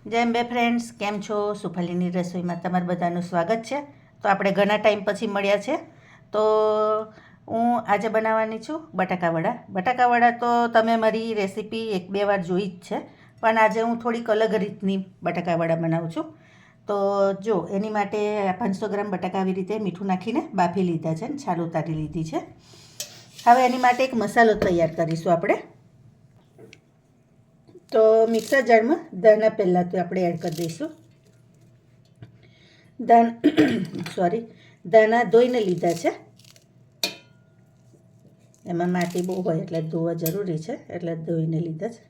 જય અંબે ફ્રેન્ડ્સ, કેમ છો? સુફાલીની રસોઈમાં તમારું બધાનું સ્વાગત છે. તો આપણે ઘણા ટાઈમ પછી મળ્યા છે. તો હું આજે બનાવવાની છું બટાકાવડા. બટાકાવડા તો તમે મારી રેસીપી 1-2 વાર જોઈ જ છે, પણ આજે હું થોડીક અલગ રીતની બટાકાવડા બનાવું છું. તો જો એની માટે 500 ગ્રામ બટાકા આવી રીતે મીઠું નાખીને બાફી લીધા છે અને છાલ ઉતારી લીધી છે. હવે એની માટે એક મસાલો તૈયાર કરીશું આપણે. તો મિક્સર જારમાં દાણા પહેલાં તો આપણે એડ કરી દઈશું. દાણા ધોઈને લીધા છે. એમાં માટી બહુ હોય એટલે ધોવા જરૂરી છે, એટલે ધોઈને લીધા છે.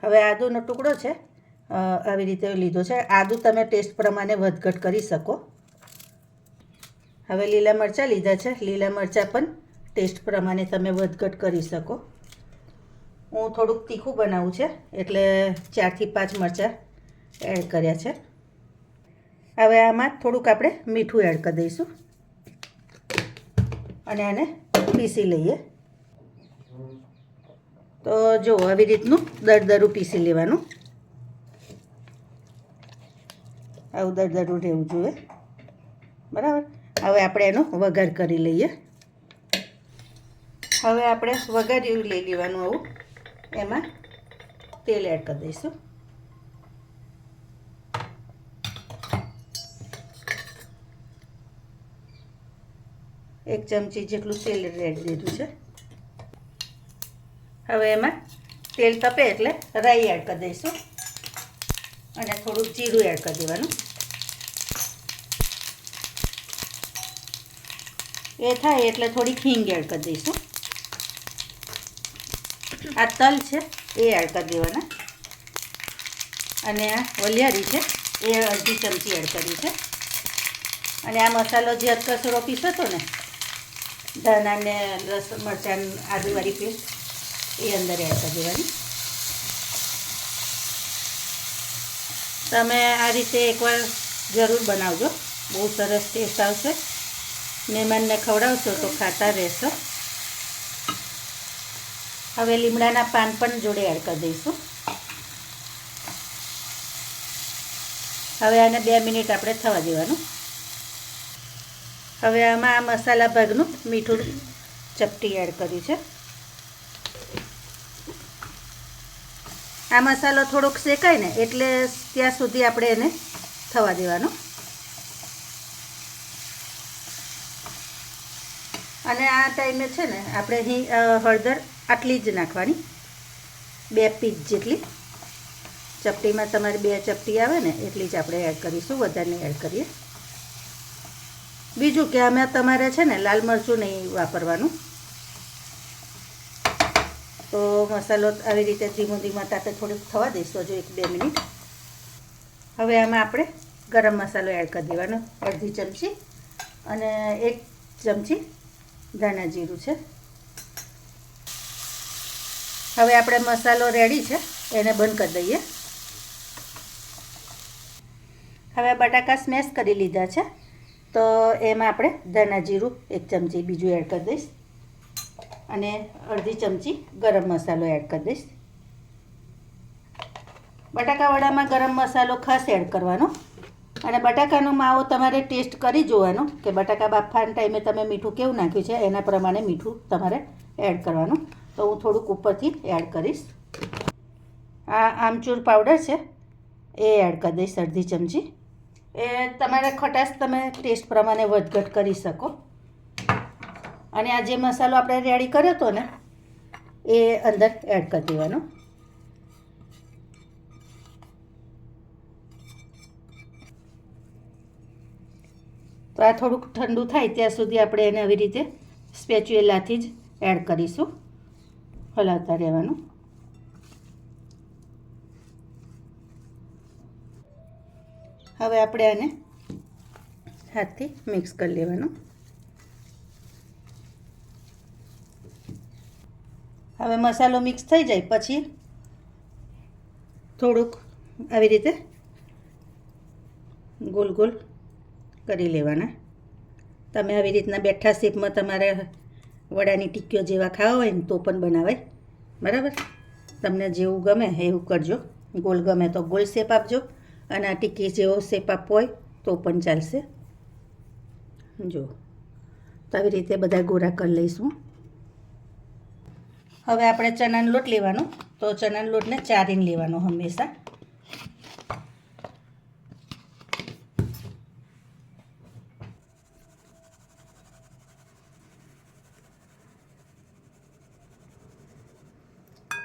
હવે આદુનો ટુકડો છે, આવી રીતે લીધો છે. આદુ તમે ટેસ્ટ પ્રમાણે વધઘટ કરી શકો. હવે લીલા મરચાં લીધા છે. લીલા મરચાં પણ ટેસ્ટ પ્રમાણે તમે વધઘટ કરી શકો. હું થોડુંક તીખું બનાવું છે એટલે 4 થી 5 મરચાં એડ કર્યા છે. હવે આમાં થોડુંક આપણે મીઠું એડ કરી દઈશું અને આને પીસી લઈએ. તો જો આવી રીતનું દરદરું પીસી લેવાનું. આવું દરદરું રહેવું જોઈએ, બરાબર. હવે આપણે એનો વઘાર કરી લઈએ. હવે આપણે વઘાર્યું લઈ લેવાનું. આવું એમાં તેલ એડ કરી દઈશું. એક ચમચી જેટલું તેલ રેડ દીધું છે. હવે એમાં તેલ તપે એટલે રાઈ એડ કરી દઈશું અને થોડુંક જીરું એડ કરી દેવાનું. એ થાય એટલે થોડીક હિંગ એડ કરી દઈશું. આ તલ છે એ એડ કરી દેવાના અને આ વલિયારી છે એ અડધી ચમચી એડ કરી છે. અને આ મસાલો જે અધકચરો પીસો હતો ને, ધાણા ને લસણ મરચાં આદુવાળી પેસ્ટ, એ અંદર એડ કરી દેવાની. તમે આ રીતે એકવાર જરૂર બનાવજો, બહુ સરસ ટેસ્ટ આવશે. મહેમાનને ખવડાવશો તો ખાતા રહેશો. હવે લીમડાના પાન પણ જોડે એડ કરી દઈશું. હવે આને 2 મિનિટ આપણે થવા દેવાનું. હવે આમાં આ મસાલા ભાગનું મીઠું ચપટી એડ કર્યું છે. આ મસાલો થોડોક શેકાય ને એટલે ત્યાં સુધી આપણે એને થવા દેવાનો. અને આ ટાઈમે છે ને આપણે અહીં હળદર આટલી જ નાખવાની, 2 પીંચ જેટલી. ચપટીમાં તમારી 2 ચપટી આવે ને એટલી જ આપણે એડ કરીશું, વધારે એડ કરીએ. બીજું કે આમાં તમારે છે ને લાલ મરચું નહીં વાપરવાનું. તો મસાલો આવી રીતે ધીમા તાપે થોડુંક થવા દઈશું, હજુ 1-2 મિનિટ. હવે આમાં આપણે ગરમ મસાલો એડ કરી દેવાનો, અડધી ચમચી, અને 1 ચમચી ધાણા જીરું છે. હવે આપણે મસાલો રેડી છે, એને બંધ કરી દઈએ. હવે બટાકા સ્મેશ કરી લીધા છે, તો એમાં આપણે ધાણા જીરું 1 ચમચી બીજું એડ કરી દઈશ અને અડધી ચમચી ગરમ મસાલો એડ કરી દઈશ. બટાકાવડામાં ગરમ મસાલો ખાસ એડ કરવાનો. અને બટાકાનો માવો તમારે ટેસ્ટ કરી જોવાનો કે બટાકા બાફવાના ટાઈમે તમે મીઠું કેવું નાખ્યું છે, એના પ્રમાણે મીઠું તમારે એડ કરવાનું. તો હું થોડુંક ઉપરથી એડ કરીશ. આ આમચૂર પાવડર છે એ એડ કરી દઈશ, અડધી ચમચી. એ તમારે ખટાશ તમે ટેસ્ટ પ્રમાણે વધઘટ કરી શકો. અને આ જે મસાલો આપણે રેડી કર્યો હતો ને એ અંદર એડ કરી દેવાનો. તો આ થોડુંક ઠંડુ થાય ત્યાં સુધી આપણે એને આવી રીતે સ્પેચ્યુલાથી જ એડ કરીશું, હલાવતા રહેવાનું. હવે આપણે આને હાથથી મિક્સ કરી લેવાનું. હવે મસાલો મિક્સ થઈ જાય પછી થોડુંક આવી રીતે ગોલ ગોલ કરી લેવાના. તમે આવી રીતના બેઠા શેપમાં તમારે વડાની ટીકીઓ જેવા ખાવા હોય ને તો પણ બનાવાય, બરાબર. તમને જેવું ગમે એવું કરજો. ગોળ ગમે તો ગોળ શેપ આપજો, અને આ ટીકી જેવો શેપ આપવો હોય તો પણ ચાલશે. જો તો આવી રીતે બધા ગોળા કરી લઈશું. હવે આપણે ચણાનો લોટ લેવાનો, તો ચણાના લોટને ચારીને લેવાનો હંમેશા.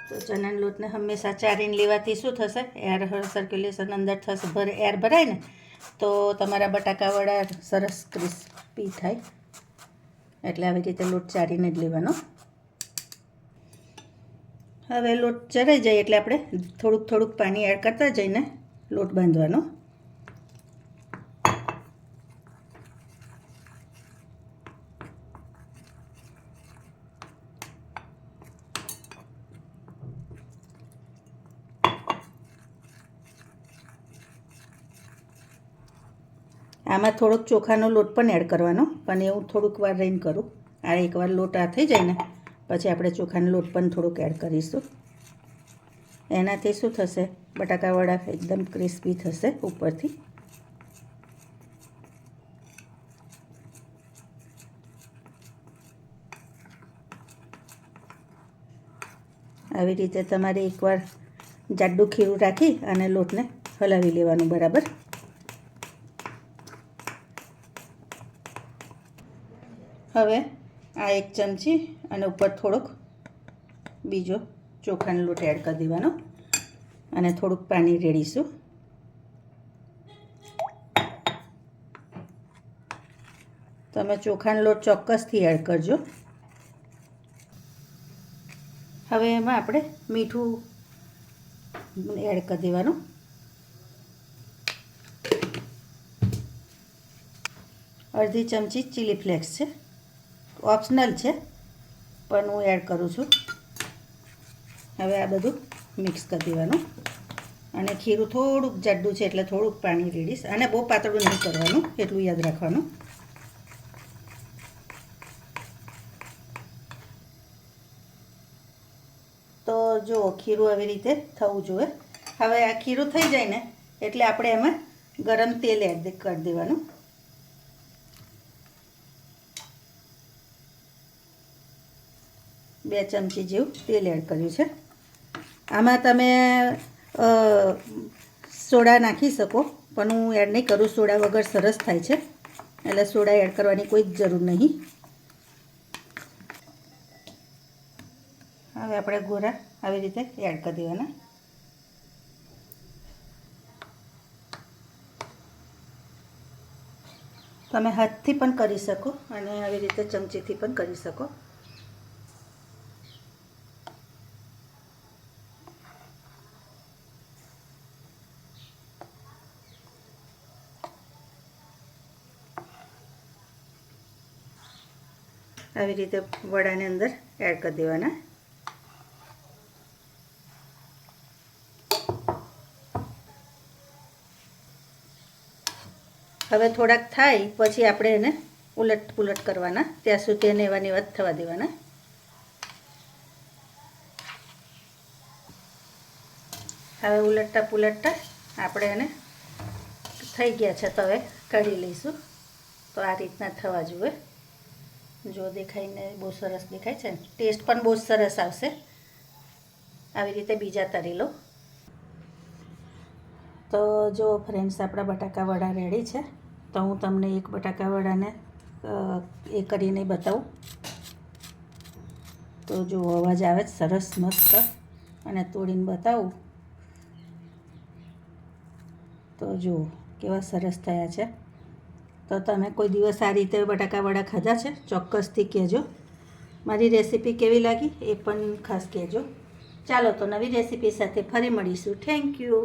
તો ચણાના લોટને હંમેશા ચારીને લેવાથી શું થશે, એર સર્ક્યુલેશન અંદર થશે, એર ભરાય ને તો તમારા બટાકાવડા સરસ ક્રિસ્પી થાય. એટલે આવી રીતે લોટ ચારીને જ લેવાનો. હવે લોટ ચરાઈ જાય એટલે આપણે થોડુંક પાણી એડ કરતા જઈને લોટ બાંધવાનો. આમાં થોડોક ચોખાનો લોટ પણ એડ કરવાનો, પણ એવું થોડુંક વાર રહીને કરું. આ એકવાર લોટ આ થઈ જાય ને પછી આપણે ચોખાનો લોટ પણ થોડુંક એડ કરીશું. એનાથી શું થશે, બટાકાવડા એકદમ ક્રિસ્પી થશે ઉપરથી. આવી રીતે તમારે એકવાર જાડું ખીરું રાખી અને લોટને હલાવી લેવાનું બરાબર. હવે આ એક ચમચી અને ઉપર થોડોક બીજો ચોખાનો લોટ એડ કરી દેવાનો અને થોડુંક પાણી રેડીશું. તમે ચોખાનો લોટ ચોક્કસથી એડ કરજો. હવે એમાં આપણે મીઠું એડ કરી દેવાનું. અડધી ચમચી ચીલી ફ્લેક્સ છે, ઓપ્શનલ છે પણ હું એડ કરું છું. હવે આ બધું મિક્સ કરી દેવાનું અને ખીરું થોડુંક જાડું છે એટલે થોડુંક પાણી રેડીશ. અને બહુ પાતળું નહીં કરવાનું, એટલું યાદ રાખવાનું. તો જો ખીરું આવી રીતે થવું જોઈએ. હવે આ ખીરું થઈ જાય ને એટલે આપણે એમાં ગરમ તેલ એડ કરી દેવાનું. બે ચમચી જેવું તેલ એડ કર્યું છે. આમાં તમે સોડા નાખી શકો, પણ હું એડ નહીં કરું. સોડા વગર સરસ થાય છે, એટલે સોડા એડ કરવાની કોઈ જ જરૂર નહીં. હવે આપણે ગોળા આવી રીતે એડ કરી દેવાના. તમે હાથથી પણ કરી શકો અને આવી રીતે ચમચીથી પણ કરી શકો. આવી રીતે વડાની અંદર એડ કરી દેવાના. હવે થોડાક થાય પછી આપણે એને ઉલટ પુલટ કરવાના, ત્યાં સુધી એને એવાની વાત થવા દેવાના. હવે ઉલટતા પુલટતા આપણે એને થઈ ગયા છે તો હવે કાઢી લઈશું. તો આ રીતના થવા જોઈએ. જો દેખાઈને બહુ સરસ દેખાય છે ને, ટેસ્ટ પણ બહુ સરસ આવશે. આવી રીતે બીજા તરી લો. તો જો ફ્રેન્ડ્સ, આપણા બટાકાવડા રેડી છે. તો હું તમને એક બટાકાવડાને એ કરીને બતાવું. તો જો અવાજ આવે છે સરસ મસ્ત, અને તોડીને બતાવું તો જો કેવા સરસ થયા છે. તો તમે કોઈ દિવસ આ રીતે બટાકાવડા ખાધા છે? ચોક્કસથી કહેજો. મારી રેસીપી કેવી લાગી એ પણ ખાસ કહેજો. ચાલો તો નવી રેસીપી સાથે ફરી મળીશું. Thank you.